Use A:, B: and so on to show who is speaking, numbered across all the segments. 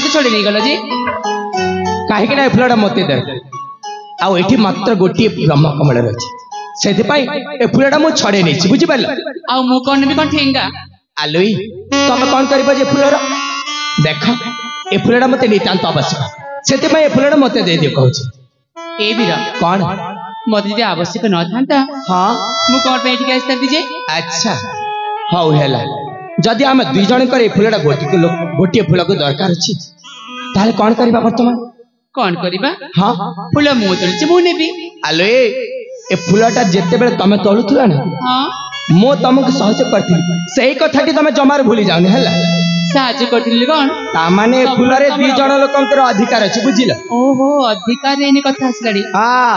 A: मत छड़े नहीं गल जे
B: कहीं ए फूलटा मत दे आठी मात्र गोटे ब्रह्म कमल रही से ए फूलटा मुझे छड़े नहीं बुझी पार
A: मु कौन भी कौन ठेंगा
B: आलोई तुम कौन कर फूलर देख ए फूलटा मत नितांत आवश्यक से ए फूलटा मत दे दियो कहूँ
A: ए वीर
B: कौन
A: मत जी आवश्यक न था
B: हाँ
A: मु कौन पे एठी आस्ता दीजे
B: अच्छा हाउ हैला जदि आम दुई जण करे फूलटा गोटे फूल को दरकार अछि ताले कौन करबा वर्तमान
A: कौन करबा
B: हाँ
A: फूल मु तोलछि मु नेबी
B: आलो ए फूलटा जेते बेले तमे तोलुथला ना
A: हां
B: मो तुमको सहयोग करथि सही कथाटी तमे जमार भूली जाउनी हैला
A: साहाଯ୍य करथिली कोन
B: ता माने फूल रे दुई जण लोकंकर अधिकार अछि बुझिला
A: ओहो अधिकार रेनी कथा आसलाडी
B: हां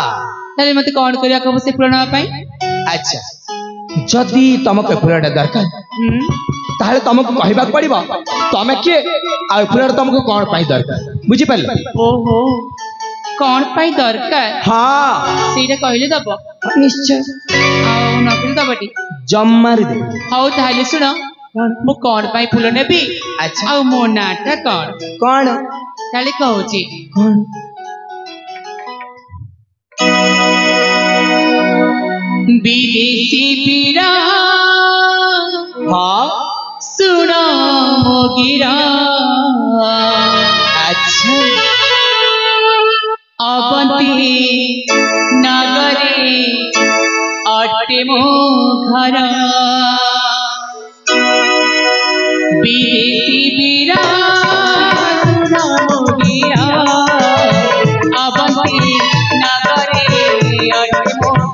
A: ताले मते कौन करिया कहबो से फूल ना पाई
B: अच्छा जदि तुमको फूलटा दरकार ताले तुमको कहबा पड़िबो तमे के आ फूलटा तुमको कोन पाई दरकार बुझि पाल
A: ओहो कौन पाई दरकार
B: हां
A: सेटा कहले दबो
B: निश्चय
A: आ नकली दबटी
B: जम्मार दे
A: हाउ ताले सुनो मु कौन पाई फूल नेबी
B: अच्छा
A: आ मो नाटा कौन
B: कौन
A: ताले कहूची
B: कौन
A: विदेशी पीरा
B: हाँ
A: सुनो मोगिरा
B: अच्छा
A: अवंती नगरे अटे मो घर विदेशी पीरा सुनो मोगिरा अवंती नगरे अटे मो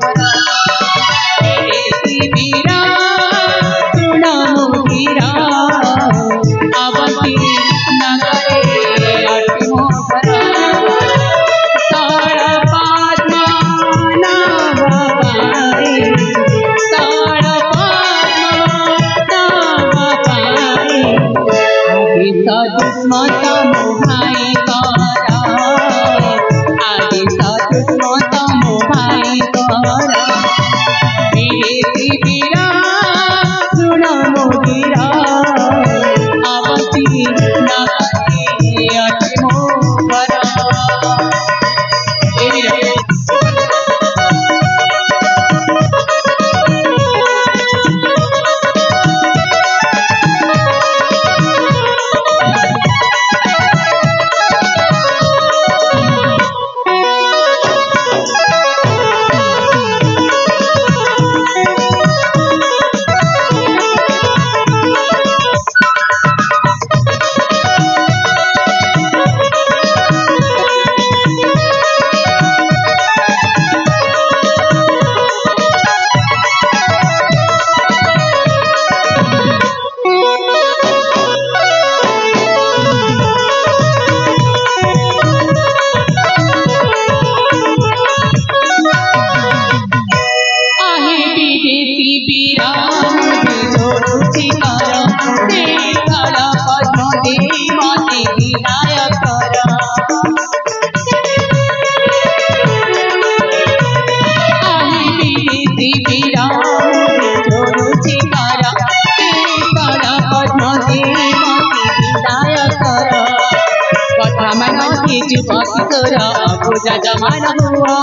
A: जमान हुआ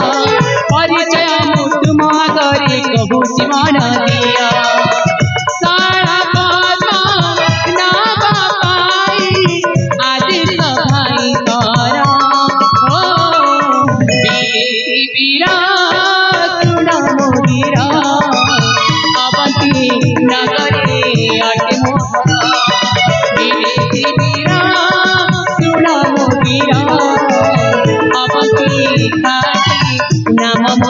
A: परिचय मुतु मागरी कहू जीवन दिया सारा पद्मा ना बापाई आदि सभाई तारा हो विदेशी वीरा सुना मोगिरा अवंती नगरे अटे मोहरा विदेशी वीरा सुना मोगिरा नाम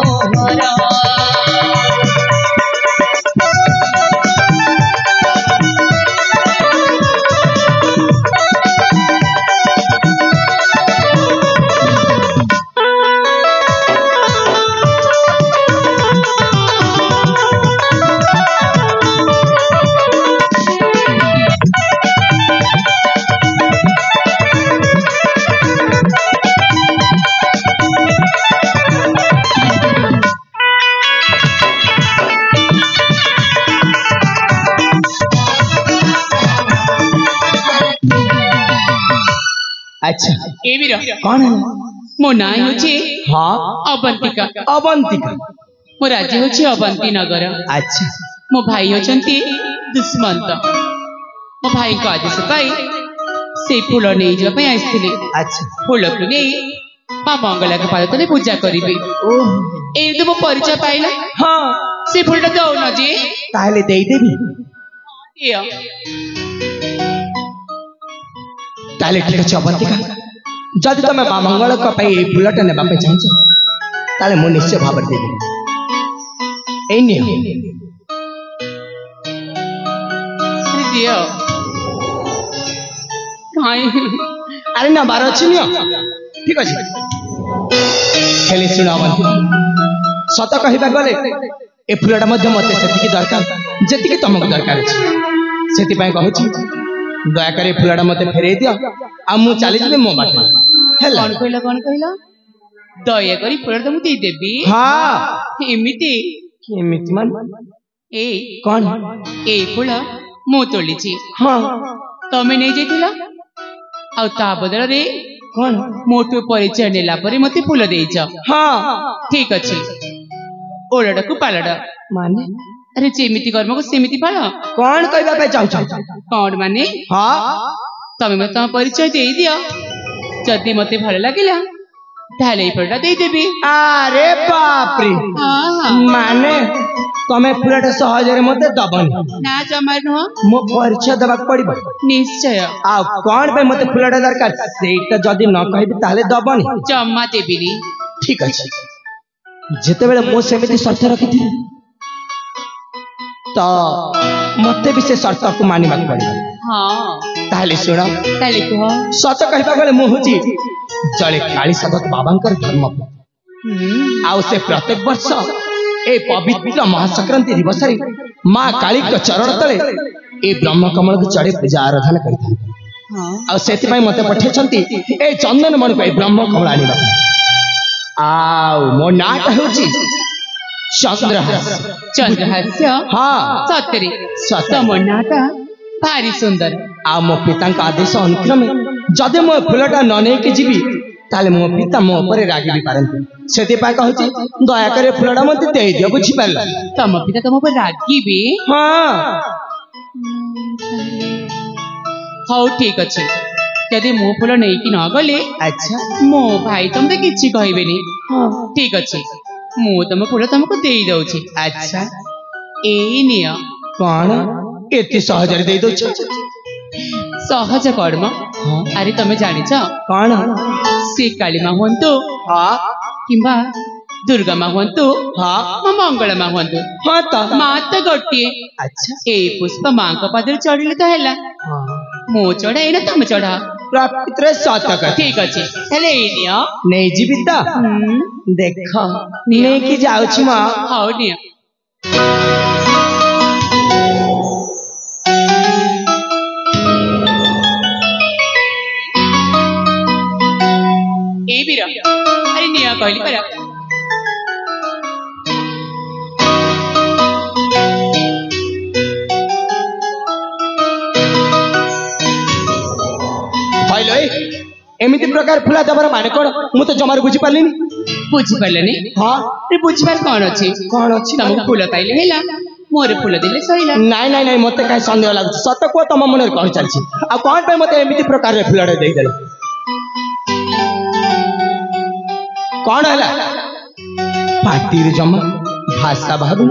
A: ए वीर
B: कौन है
A: मो ना होची
B: हाँ
A: अवंतिका
B: अवंतिका
A: मो राज्य होची अवंती नगर
B: अच्छा
A: मो भाई होचंती दुष्मंत मो भाई को आदेश पाई से फूल नहीं जा पे आइथिले
B: अच्छा
A: फूल को नहीं मां मंगला के पाद तले पूजा करिवे
B: ओह
A: ए तो मो परिचय पाइला
B: हाँ
A: से फूलटा दो न जे
B: ताहले देई देबी
A: दियो
B: ताहले ठीक अछि अवंतिका जदि तमे मां मंगल को पई ए फूलटा नेबा पे चाहछ ताहले मो निश्चय भाबर देबी ए नियो
A: दियो काई
B: अरे ना बार अछि नियो ठीक अछि खेली सुना अवंतिका सत कहिबा गले ए फूलटा मध्य मते सेतिकी दरकार जेतिकी तमक दरकार अछि सेति पय कहछि दया करे फूलटा मते फेरे दियो आ मु चली जबे मो बाटे हेला
A: कौन कहला दया करी फूल तो मु दे देबी
B: हां
A: एमिति
B: केमिति मन
A: ए
B: कौन
A: ए फूल मु तोलिची
B: हां
A: तमे नहीं जेथिला आ ता बदल रे
B: कौन
A: मोटो परिचय नेला परे मते फूल देइछ
B: हां
A: ठीक अछि ओलडा को पालडा
B: माने
A: अरे जेमिति कर्म को सेमिति पाल
B: कौन कहबा पे चाहछ
A: कौन माने
B: हां
A: तमे मते परिचय देई दियो जदि मते भल लागिला ताले फूलटा देई देबी
B: अरे बाप रे
A: हां
B: माने तमे फूलटा सहजरे मते दबन
A: ना जमा न
B: मो परिचय देबा पड़िबो
A: निश्चय
B: आ कौन पे मते फूलटा दरकार सेटा जदि न कहबी ताले दबन
A: जम्मा देबिनी
B: ठीक अछि जेते बेले मो सेमिति शर्त रखिथि तो मते भी से शर्त को मानिबा पड़िबो
A: हां
B: ताले सुन
A: ताले को
B: सत कहबा गले मु होची जळे काली सदत बाबांकर धर्म आउ से प्रत्येक वर्ष ए पवित्र महासंक्रांति दिवस रे मां काली के चरण तले ए ब्रह्म कमल के चढ़े पूजा आराधना करथान
A: हां
B: आ सेति पई मते पठेछंती ए चंदन मन पे ब्रह्म कमल आनिबा आउ मो नाट होची
A: चंद्रहास्य
B: हां
A: सतरे
B: सतरे
A: तमन्नाटा भारी सुंदर
B: आ मो पितांक आदेश अनुक्रमे जदे मो फूलटा न नै के जीवी ताले मो पिता मो ऊपर रागी भी पारंती सेति पय कहूची दया करे फूलटा मते दे दियो बुझी पारला
A: तम पिता तम ऊपर रागी भी
B: हां
A: हाउ ठीक अछि यदि मो फूल नहीं कि न गले
B: अच्छा
A: मो भाई तुमते किछि कहबेनी
B: हां
A: ठीक अछि मो तम फूल तुमको देई दउछि
B: अच्छा
A: एई निय
B: कोन एते सहज रे दे दो
A: सहज कर्म अरे तमे जानि छ
B: कोन
A: से काली मां हुंतु
B: हां
A: किंबा दुर्गा मां हुंतु
B: हां
A: मां मंगला मां हुंतु
B: हां त
A: मां त गोटिए
B: अच्छा
A: ए पुष्प मां को पादर चढ़िले तो हैला
B: हां
A: मो चढ़ा एना तम चढ़ा
B: प्रकृति सतक
A: ठीक अछि हेले एई निय
B: नै जीविता देख नै कि जाउ छी मां
A: हाउ निय ए बीरा अरे निया कहली परा
B: भाइलो एमिति प्रकार फुला दबर माने कोन मु तो जमार बुझी पालिनी
A: बुझी परलेनी
B: हां
A: रे बुझिबार कोन अछि
B: कोन अछि
A: तमको फूल पाइले हैला मोरे फूल दिले सहिला
B: नाइ नाइ नाइ मते काय संदेह लागछ सत को तम मन कह चलछि आ कोन पे मते एमिति प्रकार रे फुलाडे देई देले कोन हला पाटीर जमा भाषा भाबु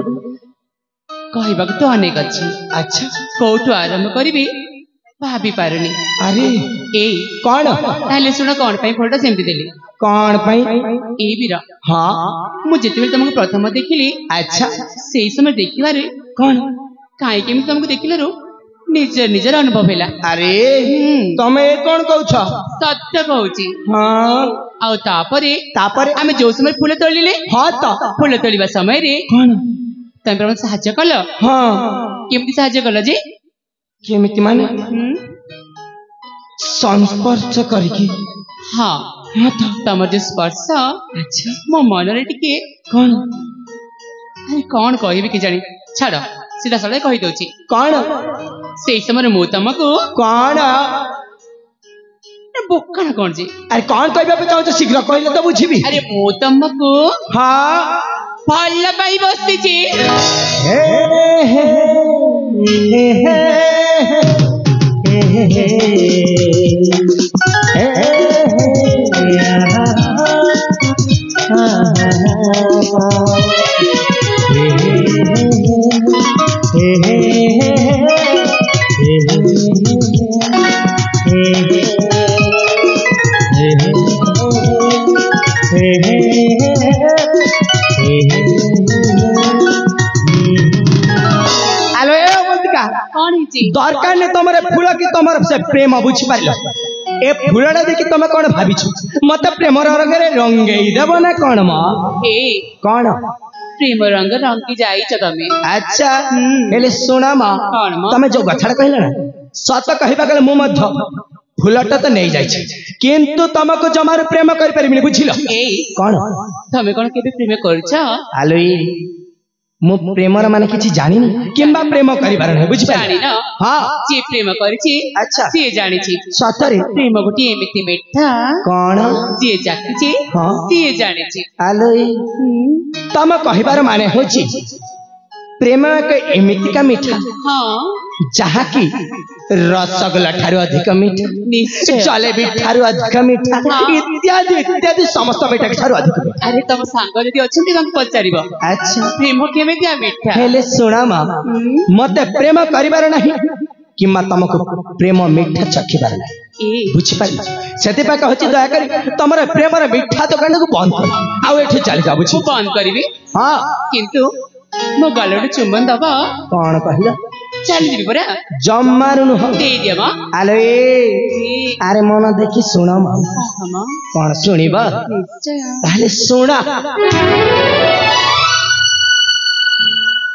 A: कहबाक तो अनेक अछि
B: अच्छा
A: कोठु आरंभ करिबी भाबी पारुनी
B: अरे
A: ए
B: कोन
A: ताले सुन कोन पई फूलटा सेमति देली
B: कोन पई
A: ए बीरा
B: हां
A: मु जेतेबेल तुमको प्रथम देखिली
B: अच्छा
A: सेई समय देखिबारे
B: कोन
A: काहे केमि तुमको देखिलरो निजर निजर अनुभव हैला
B: अरे तमे कोन कहू छ
A: सत्य कहूची
B: हां
A: आउ तापरे
B: तापरे
A: जो समय फूल तोलिले
B: हां त
A: फूल तोलिबा समय रे
B: कोन
A: तमे प्रभु सहाय्य कल
B: हां
A: केमति सहाय्य कल जे
B: केमिति माने संस्पर्श करके
A: हां
B: हां त
A: तमर जो स्पर्श
B: अच्छा
A: मो मन रे टिके
B: कोन
A: अरे कौन कहबी कि जानी छाड़ सीधा साधा कहि दउची
B: कोन
A: सेई समय मु तमको
B: कोन
A: बोका ना कौन जी
B: अरे कौन कहबे पे चाहू शीघ्र कहले तो बुझिबी
A: अरे मो तुमको
B: हां
A: भल पाई बसती जी
B: हे हे दरकार ने तुम फूल कि तुम से प्रेम बुझी पार ए फूलटा देखी तुम कौन भावी मत प्रेम रंग रंगे देव ना कौन कौन
A: प्रेम रंग रंगी जाइछ तमे
B: अच्छा हेले सुना मा तमे जो गछड़ कहले ना सत कहबा गले मु मध्य फूलटा तो नहीं जाइछ किंतु तुमको जमार प्रेम कर परिबिनी बुझिलो
A: ए
B: कौन
A: तमे कोन केबे प्रेम करछ
B: आलोई मु प्रेमर माने किछि जानिनी किंबा प्रेम करिबार नै बुझि पानी
A: ना हां जे प्रेम करिछि
B: अच्छा
A: से जानिछि
B: सतरे
A: प्रेम गोटी एमिति मिठा
B: कोन जे
A: जाकिछि हां से जानिछि
B: आलोई तम कहिबार माने होछि प्रेम के एमिति का मीठा
A: हां
B: जहा की रसगोल्ला ठारू अधिक मीठा
A: निश्चय
B: जलेबी ठारू अधिक मीठा इत्यादि इत्यादि समस्त मीठा ठारू अधिक मीठा
A: अरे तुम सांग जदि अछंती तम पचारिबो
B: अच्छा
A: प्रेम केमितिया मीठा
B: हेले सुना मा मते प्रेम करिबार नाही किमा तमको प्रेम मीठा चखिबार नाही बुझि पारि सेते पा कहछि दया करी तमरे प्रेमर मीठा तो कने को बंद कर आ एठी चली जा बुझि
A: बंद करबी
B: हां
A: किंतु मो गालड चुम्बन दबा
B: कोन कहिला
A: चल जीबी परा
B: जम्मारु न
A: दे दियमा
B: आले अरे मन देखि सुना मा कोन सुनिबा
A: निश्चय
B: ताले सुना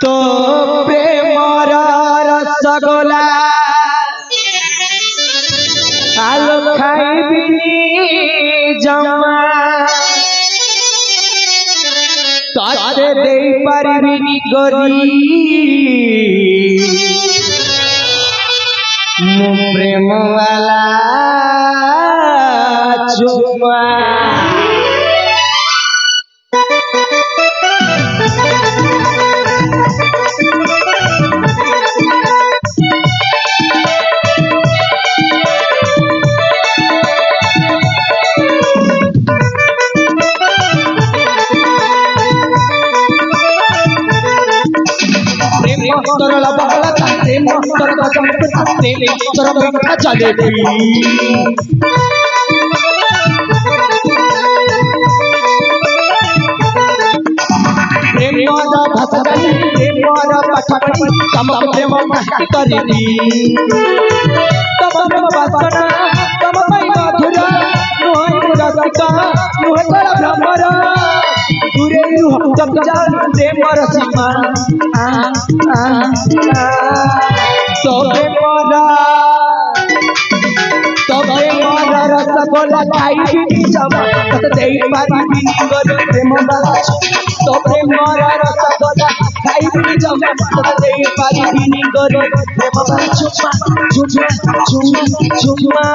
B: तो प्रेमर रसगोला आलो खाइबिनी जम्मा ताते दे पारिबिनी गरी मु प्रेम वाला चुम्मा तरला बगला प्रेम तर गजम प्रेम तर बैठा जलेबी प्रेम दा भसगनी प्रेम दा पठपटी तम प्रेम महक करिनी तम प्रेम बसना तम पई मधुरा नोई रसिका नोई कर भ्रमरा दूरे रुह जब जा प्रेम रसिमा तबे मोरा रसगोल्ला खाइबिनी जमा तते देई पारिबिनी गरी प्रेम वाला तबे मोरा रसगोल्ला खाइबिनी जमा तते देई पारिबिनी गरी प्रेम वाला चुम्मा चुम्मा चुम्मा चुम्मा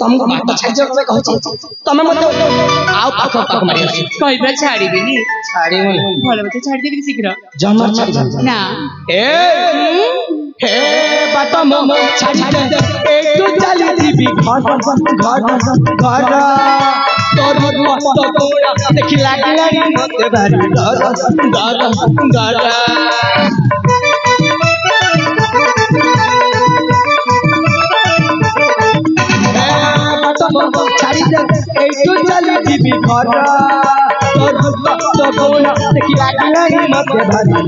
B: तुमको बात छाड़ से कहू तमे मत आओ पाख पाख मारी
A: कहबा छाड़ीबिनी
B: छाड़ीबिनी
A: भलो मते छाड़ देबी शीघ्र
B: जमा छाड़
A: ना
B: ए हे बाटा मो छाड़ी दे एक तो चली दीबी घर घर तोर मस्त तोड़ा देख लागला मते भारी डर डर डर सब छाड़ी दे एठू चली जीवी घर तो गुण देखी लागला ही मते भारी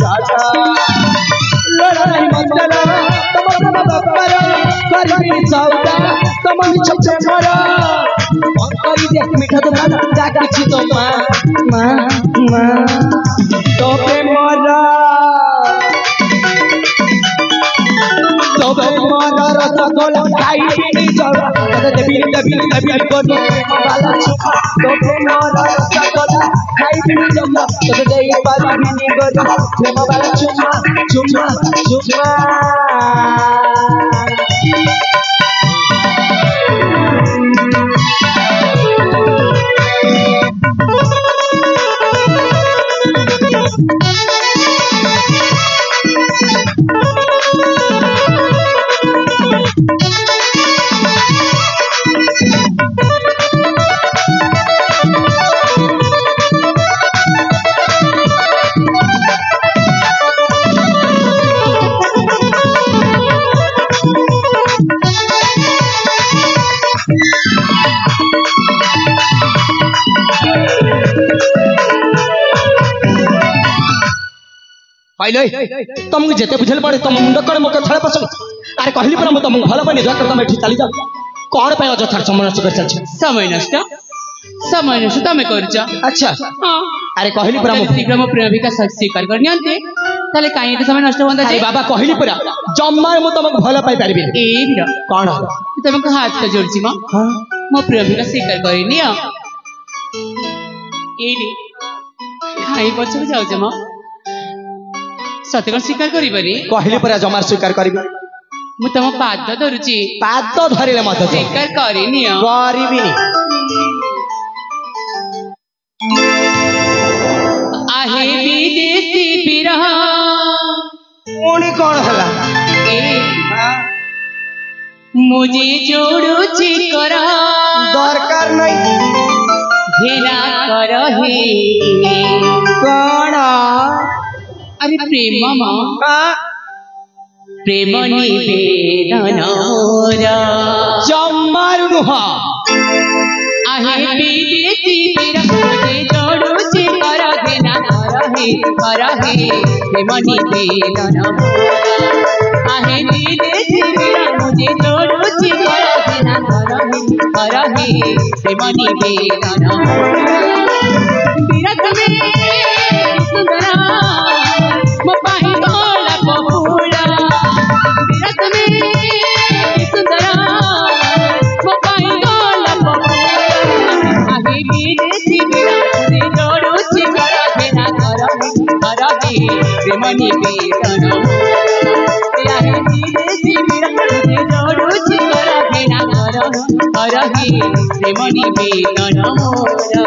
B: राजा लड़ा नहीं मंदला तम बप्परा करबी सौदा तम छछे मरा करी दे मीठा दुकान जाके छी तो मां तो पे मरा तो पे मरा रसगोला खाई पी जाओ दबी कोनी वाला छुपा तो पे मरा रसगोला खाई पी जाओ तो दे पारी भी गोरी प्रेम वाला चुम्मा तुमको जेते बुझल पड़े तुम मुंड कर मके थळे पसंद अरे कहली पर तुम भल पानी दया कर तुम एठी चली जाओ कोन पे अजथर समय नष्ट कर चल
A: समय नष्ट तमे करछ
B: अच्छा
A: हां
B: अरे कहली पर
A: शीघ्र मो प्रेम विकास स्वीकार कर नियंते ताले काई एते समय नष्ट होंदा
B: अरे बाबा कहली पर जम्मा मो तुमको भल पाई परबी
A: ए वीर
B: कोन
A: तुमको हाथ का जोड़छि म
B: हां
A: मो प्रेम विकास स्वीकार करी निया ए रे खाई पछ जाउ छ म सत्यगण स्वीकार करिबनी
B: कहली पर जमार स्वीकार करबी
A: मु तम पाद धरुची
B: पाद धरिले मत
A: स्वीकार करिनी
B: करबी
A: आहे विदेशी बिरह
B: कोणी कोन हला
A: ए मुझे जोड़ुची कर
B: दरकार नहीं
A: घेरा कर हे
B: कोन
A: अरे प्रेम प्रेम निवेदन मोरा
B: जम्मारु नुहा
A: आहे विदेशी बिरह मुझे जोड़ुची कर घेरा कर हे प्रेम निवेदन मोरा आहे विदेशी बिरह मुझे जोड़ुची कर घेरा कर हे प्रेम निवेदन बिरह में सुंदरा मोपाही गोला बबूला बिरत में सुंदरा मोपाही गोला बबूला आगे विदेशी बिरा मुझे जोड़ुची कर घेरा कर हे प्रेम निवेदन आगे विदेशी बिरा मुझे जोड़ुची कर घेरा कर हे प्रेम निवेदन मोरा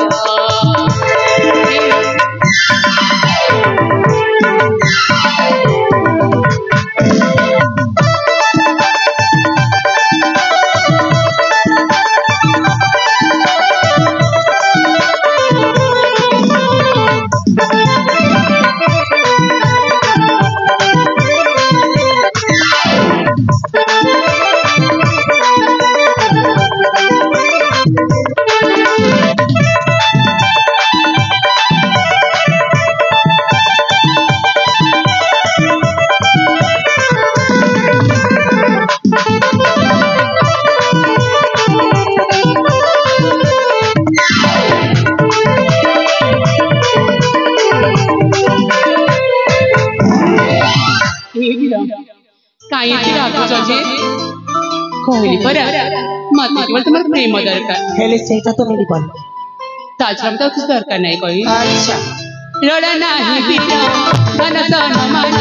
A: कहली पर मत केवल तुम्हार प्रेम दरकार
B: हेले सेटा तो मिली पन
A: ताजरा तो कुछ दरकार नहीं कोई
B: अच्छा
A: लड़ा नहीं बिना धन तन मन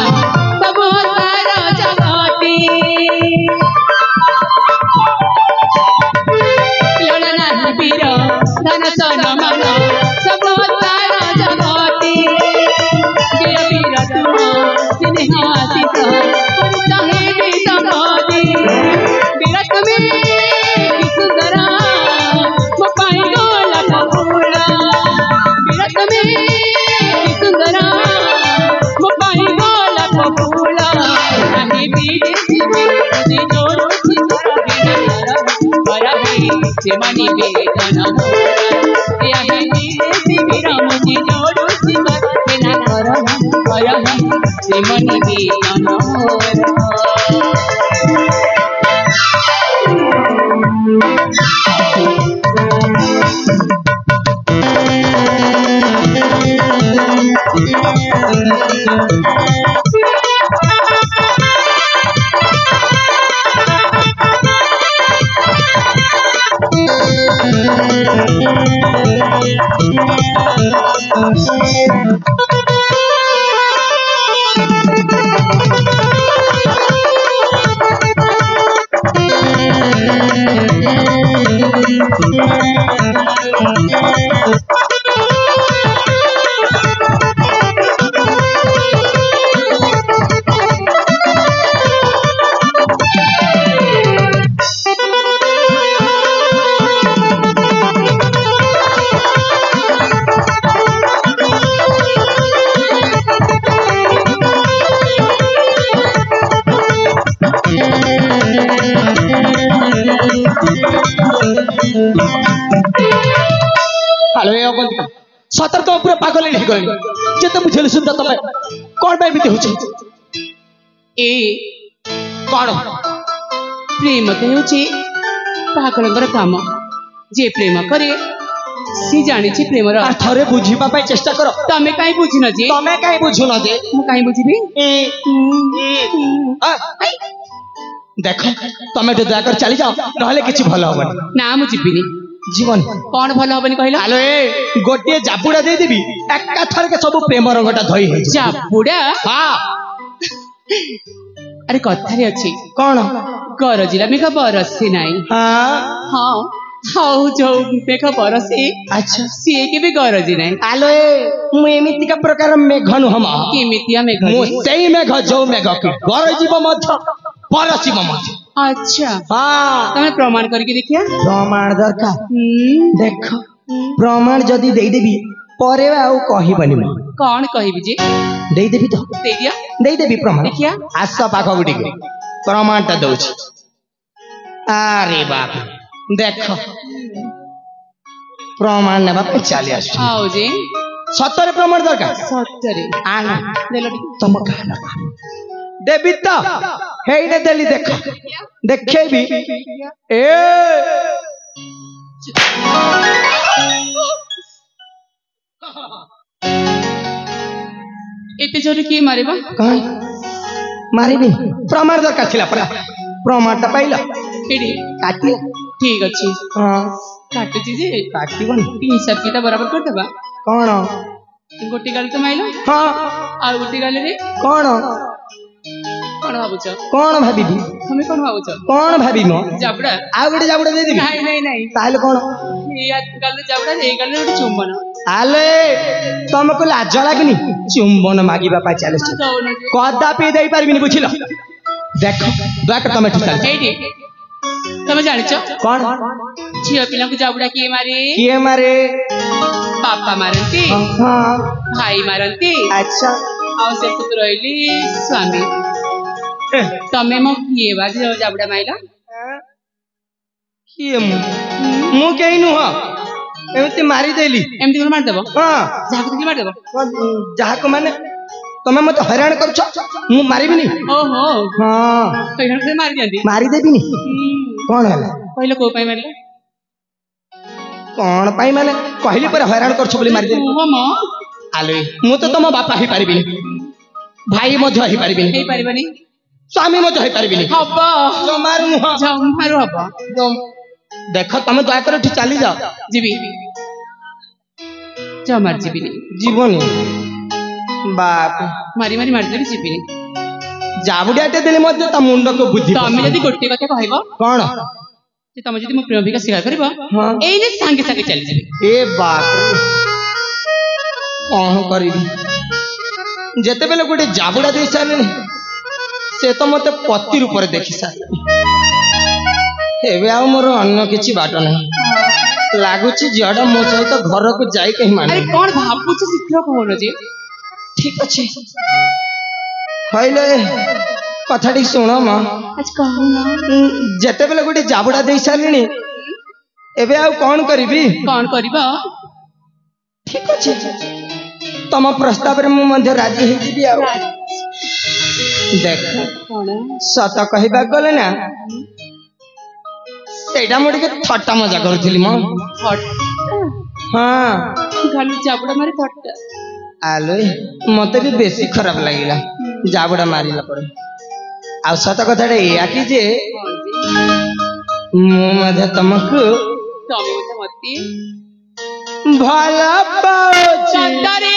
A: सब सारा जगती लड़ा नहीं बिना धन तन मन सब सारा जगती बिर बिर तुम स्नेहाती पर चाहे भी समाधि बिरत में सुंदरा मोपाई गोला बबूला बिरत में सुंदरा मोपाई गोला बबूला आगे विदेशी में मुझे जोड़ुची कर से मनी बेदन या हे विराम जी जोड़ो सिमर बिना कर से मनी बेदन
B: सतर तो पूरा पागल नहीं गले जेते बुझेल सुनता तमे कोन बाय बिते होछ
A: ए
B: कोन
A: प्रेम तो होछि पागलंगर काम जे प्रेम करे सी जानि छी प्रेम र
B: थरे बुझिबा पय चेष्टा करो
A: तमे काई बुझिन जे
B: तमे काई बुझुन जे
A: मु काई बुझिबी
B: देखो तमे तो दया कर चली जाओ नहले किछि भलो होबनी
A: ना मु जिबिनी
B: जीवन
A: कौन भल हबनी कहला
B: आलो ए गोटे जापुड़ा दे देबी एका थर के सब प्रेम रंगटा धई हे
A: जापुड़ा
B: हां
A: अरे कथारे अछि
B: कोन
A: गरजिला मेघ बरसी नाही
B: हां
A: हां हाउ जो मेघ बरसी
B: अच्छा
A: से के भी गरजी नाही
B: आलो ए मु एमिति का प्रकार मेघनु हम
A: केमितिया मेघ
B: मु सेई मेघ जो मेघ के गरजिब मध्य परसिब मध्य
A: अच्छा
B: हां
A: तमे प्रमाण करके देखिया
B: प्रमाण दरकार देखो प्रमाण जदी देई देबी परे आउ कहिबनी म
A: कौन कहिबी जे
B: देई देबी तो
A: दे दिया
B: देई देबी प्रमाण
A: देखिया
B: आसा पाखो गुडी प्रमाण ता दउछि अरे बाप देखो प्रमाण नेबा पे चली आस
A: आओ जे
B: सतरे प्रमाण दरकार
A: सतरे
B: आना
A: देलो
B: तुम कहना देबी तो हेइने देली देखो देखेबी ए
A: एते जोरे की मारेबा
B: कौन मारिबी प्रमाण दरकार छिला प्रमाण ता पाइला
A: एडी
B: काटी
A: ठीक अछि
B: हां
A: काटे जे
B: काटीबन
A: हिसाब किताब बराबर कर देबा
B: कोन
A: गोटी गाल तो माइलो
B: हां
A: आ गोटी गाल रे
B: कोन
A: कोन भाबुछ
B: कोन भाबीबी
A: हमें कोन भाबुछ
B: कोन भाबी मो
A: जाबड़ा
B: आ गोटे जाबड़ा दे देबी
A: नहीं नहीं नहीं
B: ताले कोन
A: या गाल जाबड़ा रे गाल रे चुंबन
B: आले तुमको लाज लागनी चुंबन मागिबा पा चले कदापि देई परबिनी बुझिलो देखो देख तमे ठीक चल
A: एडी तमे जानिछ
B: कोन
A: झियो पिला को जाबड़ा किए
B: मारे
A: पापा मारंती
B: हां
A: भाई मारंती
B: अच्छा
A: आ से पुत्र रहिली स्वामी तमे मो किए बाज जाबड़ा माइला
B: किए मु केही नु हो एमती मारी देली
A: एमती कोन मार देबो
B: हां
A: जाको की मार देबो
B: जाको माने तमे मत हैरान करछ मु मारिबिनी
A: ओहो
B: हां
A: हैरान से मारी
B: देबिनी कोन हला
A: पहिले को पाई मारले
B: कोन पाई माने कहली पर हैरान करछ बोली मारी दे
A: ओहो म
B: आले मु तो तम बापा ही पारिबिनी भाई मध्य ही पारिबिनी
A: हे पारिबनी
B: स्वामी मध्य ही पारिबिनी
A: हबा
B: जमारू नुह
A: जमारू हबा
B: देखो तमे दया कर ठी चली जाओ
A: जीबी जमार जीबी
B: जीवनी बाप
A: मारी मारी मार देबी जीबी
B: जाबुडियाटे देली मध्य ता मुंड को बुद्धि
A: तमे जदी गोटे कथा कहबो
B: कोन
A: जे तमे जदी मो प्रेमिका स्वीकार करबो
B: हां
A: एने संगे संगे चली जीबी
B: ए बाप कोन करिबी जेते बेले गोटे जाबुडा दे सारे से तो मते पति रूप रे देखि सारे एबे आ मोर अन्य किछि बाट नहीं लागुची जड़ा मो सहित घर को जाई कहि मान
A: अरे कोन भाबुछ शीघ्र कहन जे
B: ठीक अछि हइले कथाटी सुनो म
A: आज कहू ना
B: जेते बेले गोटे जाबुडा दे सारिनी एबे आउ कौन करिबी
A: कौन करबा
B: ठीक अछि तम प्रस्ताव रे मु मध्य राजी हे जिबी आउ देख
A: कौन
B: सत कहबा गले ना सेटा मु टिके थट्टा मजा करथिली म हां
A: खाली चाबड़ा मारे थट्टा
B: आलो मते भी बेसी खराब लागिला जाबड़ा मारिला पर आ सत कथा रे या कि जे मु मध्य तमको
A: तमे मते
B: भला पाउची
A: सत्तारे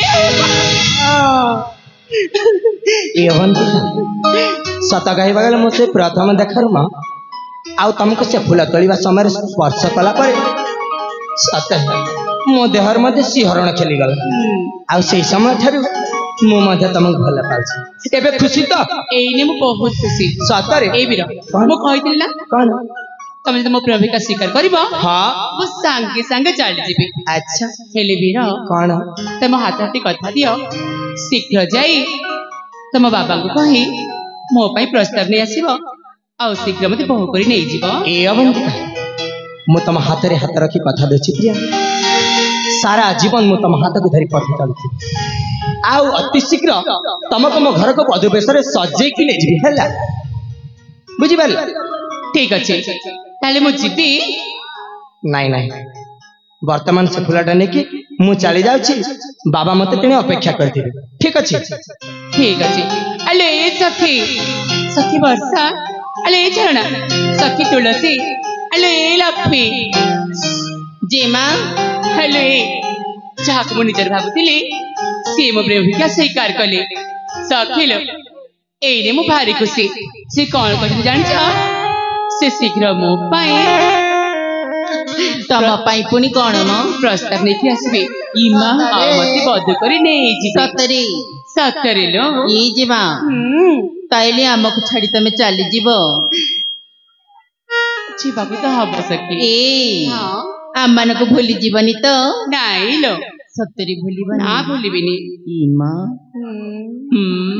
B: एवन सत कहबा गले मते प्रथम देखार म आउ तुमको से फूल तोलिबा समय स्पर्श कला पर सत मो देहर मध्य सिहरण खेली गला आउ से समय ठारू मो मध्य तुमको भला पाउची एबे खुशी तो
A: एइने मु बहुत खुशी
B: सतरे
A: ए बिरा मु कहितिल ना
B: कौन
A: तमे तो मो प्रेमिका स्वीकार करबो
B: हां
A: मु संगे संगे चली जीबी
B: अच्छा
A: हेले बिरा
B: कौन
A: तम हाथ हाथी कथा दियो शीघ्र जाई तम बाबा को कही मो पई प्रस्ताव नै आसीबो आ शीघ्र मते बहु करी नै जीवो
B: ए अवंतिका मु तम हाथ रे हाथ रखी कथा देछि प्रिया सारा जीवन मु तम हाथ को धरी पठ चलछि आउ अति शीघ्र तमको मो घर को बधुवेश रे सजे कि ले जिबी हैला बुझि पाल
A: ठीक अछि ताले मु जीबी
B: नहीं नहीं वर्तमान से फुलाटा नेकी मु चली जाउछि बाबा मते तेने अपेक्षा करथिबे ठीक अछि
A: ठीक अछि अले सखी सखी वर्षा अले झरणा सखी तुलसी अले लक्ष्मी जेमा हेलो जाक मु निजर भाबुतिली से मो प्रेमिका स्वीकार कले सखिल एने मु भारी खुशी से कौन कहते जान से शीघ्र मो पाई
C: तम पाई पुनी कौन म
A: प्रस्ताव नहीं आसबे इमा मते बद करी नहीं जी
C: सतरे
A: सतरे लो
C: ये जीवा ताइले हमको छाड़ी तमे चली जीवो
A: जीवाको तो हब सके
C: ए
A: हां
C: आमान को भूली जीवनी तो
A: नहीं लो
C: सतरे भूली बनी
A: ना भूलिबिनी
C: इमा
A: हम्म